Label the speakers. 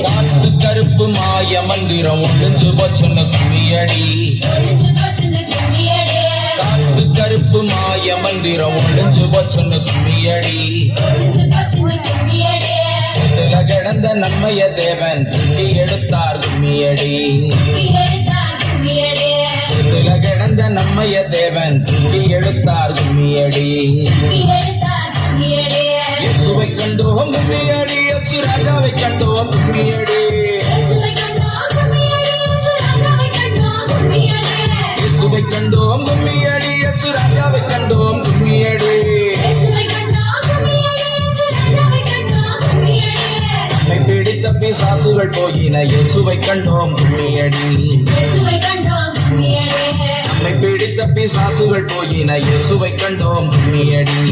Speaker 1: காட்டு கருப்பு மாய மந்திரம் ஒழிஞ்சு போச்சுன்னு கும்மியடி. காட்டு கருப்பு மாய மந்திரம் ஒழிஞ்சு போச்சுன்னு கும்மியடி. சேத்துல கிடந்த நம்மைய தேவன் தூக்கி எடுத்தார் கும்மியடி. சேத்துல கிடந்த நம்மைய தேவன் தூக்கி எடுத்தார் கும்மியடி. இயேசுவை கண்டோம் கும்மியடி, இயேசு ராஜாவை கண்டோம் கும்மியடி. இயேசுவை கண்டோம் கும்மியடி, இயேசு ராஜாவை கண்டோம் கும்மியடி. நம்மை பிடித்த பிசாசுகள் போயின, இயேசுவை கண்டோம் கும்மியடி. நம்மை பிடித்த பிசாசுகள் போயின, இயேசுவை கண்டோம் கும்மியடி.